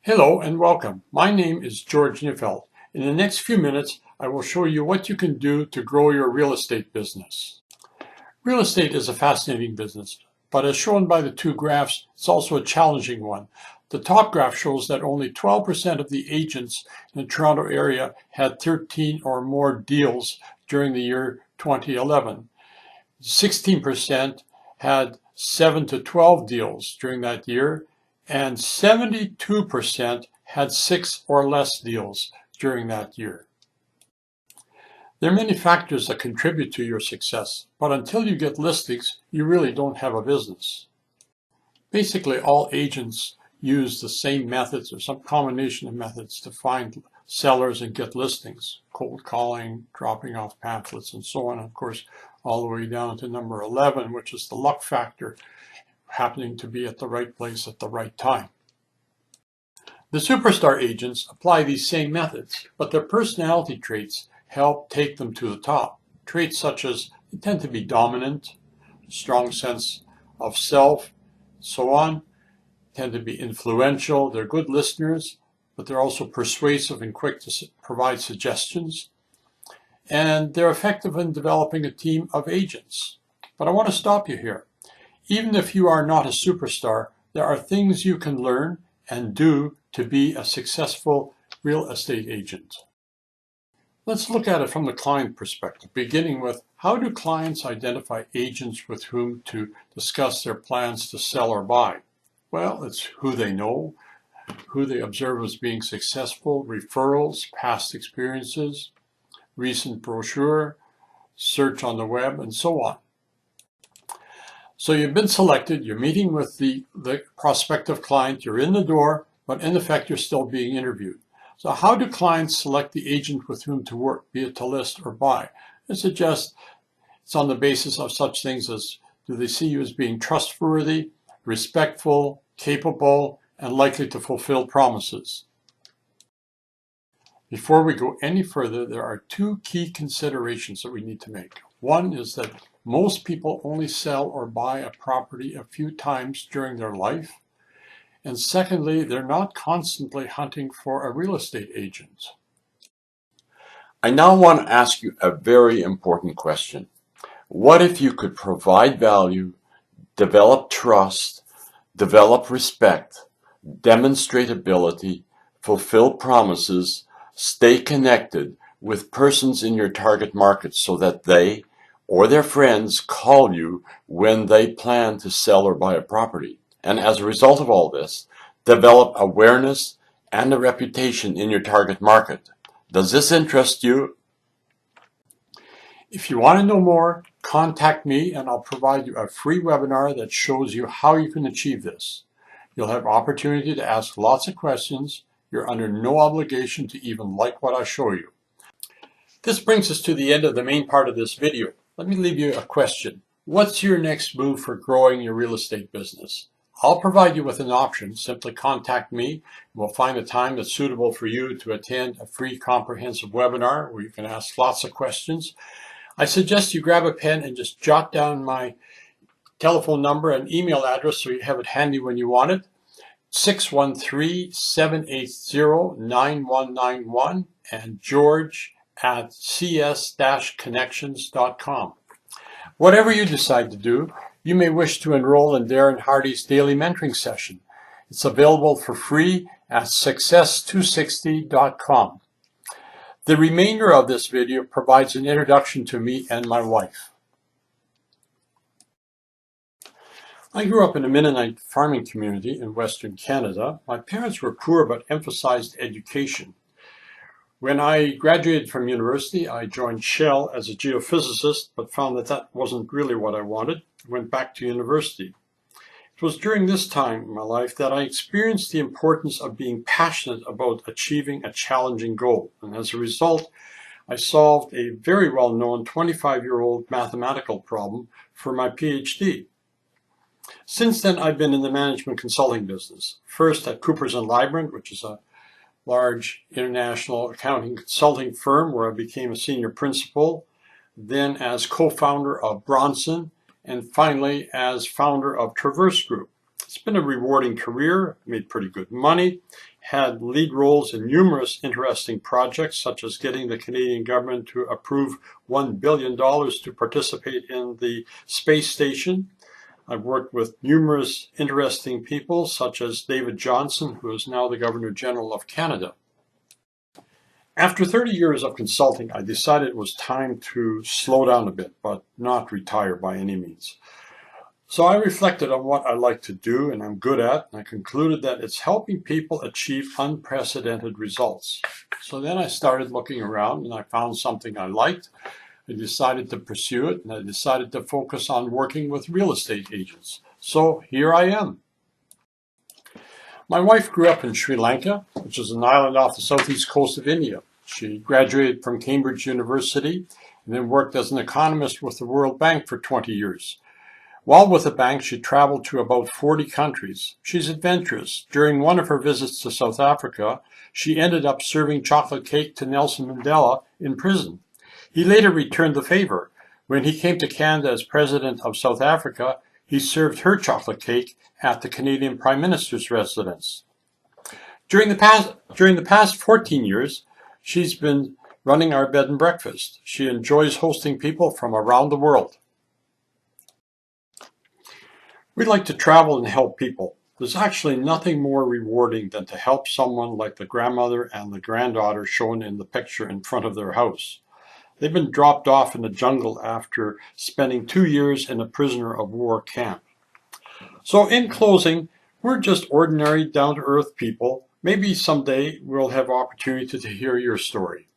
Hello and welcome. My name is George Neufeld. In the next few minutes, I will show you what you can do to grow your real estate business. Real estate is a fascinating business, but as shown by the two graphs, it's also a challenging one. The top graph shows that only 12% of the agents in the Toronto area had 13 or more deals during the year 2011. 16% had 7 to 12 deals during that year, and 72% had 6 or less deals during that year. There are many factors that contribute to your success, but until you get listings, you really don't have a business. Basically, all agents use the same methods or some combination of methods to find sellers and get listings: cold calling, dropping off pamphlets, and so on. Of course, all the way down to number 11, which is the luck factor, happening to be at the right place at the right time. The superstar agents apply these same methods, but their personality traits help take them to the top. Traits such as they tend to be dominant, strong sense of self, so on, tend to be influential. They're good listeners, but they're also persuasive and quick to provide suggestions. And they're effective in developing a team of agents. But I want to stop you here. Even if you are not a superstar, there are things you can learn and do to be a successful real estate agent. Let's look at it from the client perspective, beginning with how do clients identify agents with whom to discuss their plans to sell or buy? Well, it's who they know, who they observe as being successful, referrals, past experiences, recent brochure, search on the web, and so on. So you've been selected, you're meeting with the prospective client, you're in the door, but in effect you're still being interviewed. So how do clients select the agent with whom to work, be it to list or buy? I suggest it's on the basis of such things as, do they see you as being trustworthy, respectful, capable, and likely to fulfill promises? Before we go any further, there are two key considerations that we need to make. One is that most people only sell or buy a property a few times during their life. And secondly, they're not constantly hunting for a real estate agent. I now want to ask you a very important question. What if you could provide value, develop trust, develop respect, demonstrate ability, fulfill promises, stay connected with persons in your target market so that they or their friends call you when they plan to sell or buy a property? And as a result of all this, develop awareness and a reputation in your target market. Does this interest you? If you want to know more, contact me and I'll provide you a free webinar that shows you how you can achieve this. You'll have opportunity to ask lots of questions. You're under no obligation to even like what I show you. This brings us to the end of the main part of this video. Let me leave you a question. What's your next move for growing your real estate business? I'll provide you with an option. Simply contact me and we'll find a time that's suitable for you to attend a free comprehensive webinar where you can ask lots of questions. I suggest you grab a pen and just jot down my telephone number and email address so you have it handy when you want it. 613-780-9191 and george@cs-connections.com. Whatever you decide to do, you may wish to enroll in Darren Hardy's daily mentoring session. It's available for free at success260.com. The remainder of this video provides an introduction to me and my wife. I grew up in a Mennonite farming community in Western Canada. My parents were poor but emphasized education. When I graduated from university, I joined Shell as a geophysicist, but found that that wasn't really what I wanted. I went back to university. It was during this time in my life that I experienced the importance of being passionate about achieving a challenging goal. And as a result, I solved a very well-known 25-year-old mathematical problem for my PhD. Since then, I've been in the management consulting business, first at Coopers & Lybrand, which is a large international accounting consulting firm where I became a senior principal, then as co-founder of Bronson, and finally as founder of Traverse Group. It's been a rewarding career, made pretty good money, had lead roles in numerous interesting projects, such as getting the Canadian government to approve $1 billion to participate in the space station. I've worked with numerous interesting people, such as David Johnston, who is now the Governor General of Canada. After 30 years of consulting, I decided it was time to slow down a bit, but not retire by any means. So I reflected on what I like to do and I'm good at, and I concluded that it's helping people achieve unprecedented results. So then I started looking around and I found something I liked. I decided to pursue it, and I decided to focus on working with real estate agents. So here I am. My wife grew up in Sri Lanka, which is an island off the southeast coast of India. She graduated from Cambridge University and then worked as an economist with the World Bank for 20 years. While with the bank, she traveled to about 40 countries. She's adventurous. During one of her visits to South Africa, she ended up serving chocolate cake to Nelson Mandela in prison. He later returned the favor. When he came to Canada as president of South Africa, he served her chocolate cake at the Canadian Prime Minister's residence. During the past 14 years, she's been running our bed and breakfast. She enjoys hosting people from around the world. We like to travel and help people. There's actually nothing more rewarding than to help someone like the grandmother and the granddaughter shown in the picture in front of their house. They've been dropped off in the jungle after spending 2 years in a prisoner of war camp. So in closing, we're just ordinary, down-to-earth people. Maybe someday we'll have opportunity to hear your story.